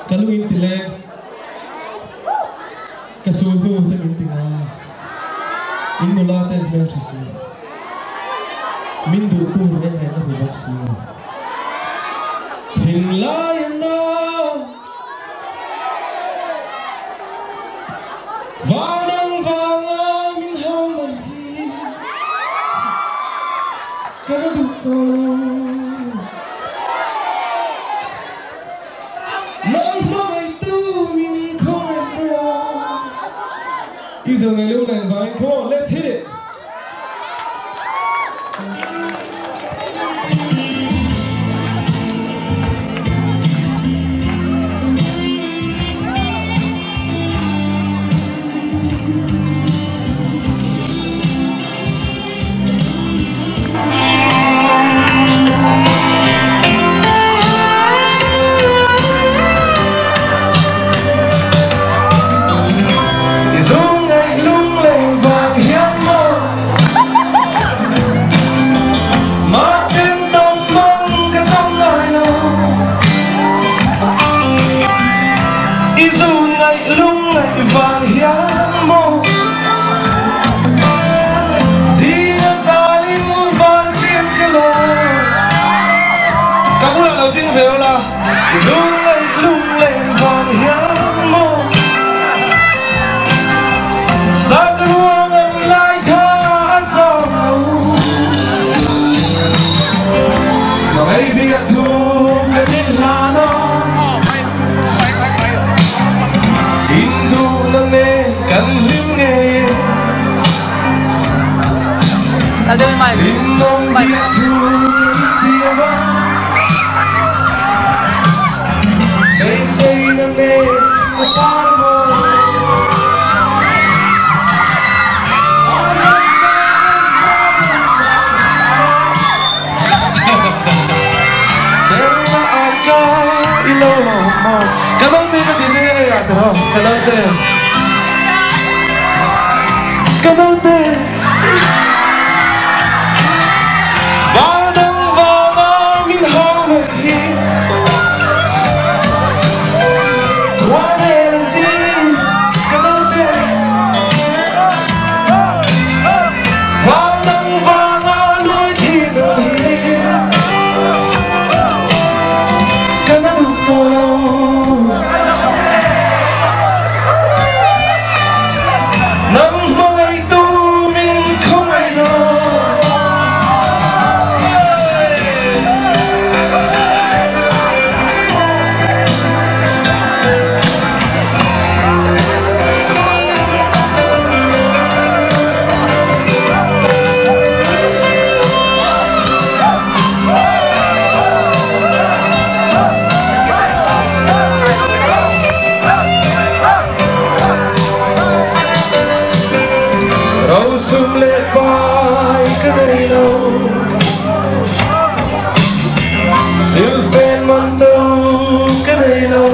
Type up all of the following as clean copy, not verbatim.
Kaluin tilek kasuhu tengin tinga in mulate men chisi min du tu ne ne na bok si thing lai na vanang vanga min hau mai hi kana du to He's on the little line, come on, let's hit it. Vàng hiến mô Zia xa linh vàng kiên cái lô Các bước đầu tiên về là Dung lấy lung lên vàng hiến mô Sa cơ ruộng ân lại thả gió ngầu Mà ngay biết thương để biết là nó Cần liếm nghe Liếm nông biết thương bia băng Cây xây nâng nê Có phá mô Đêm là ai ca Ý lâu lòng mò Cảm ơn tên có tí sẽ nghe gạt được không? Cảm ơn tên Canote và đừng vào ngõ mình hao mệt hi qua đây là gì Canote và đừng vào ngõ nuôi thì đời hi Canote nắng mai tu mình không ai đâu Rau sum lệ vai cái đây đâu Siêu phên mong đâu cái đây đâu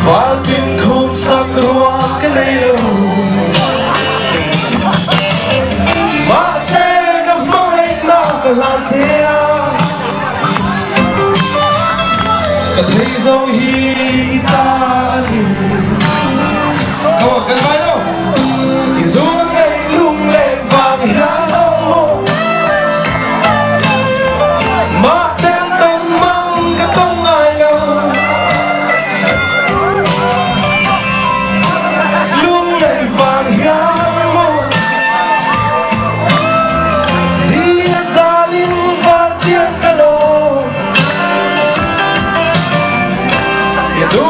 Và tim không sắc hoa cái đây đâu Và sẽ gặp mong anh nào cả làm thế Cả thấy dấu hi ta đi Không có cần vai đâu Thì dù ngày lung lên vàng hiến mô Mà tên đông mong cái không ai đâu Lung lên vàng hiến mô Zia xa linh vàng kiên cái lô Thì dù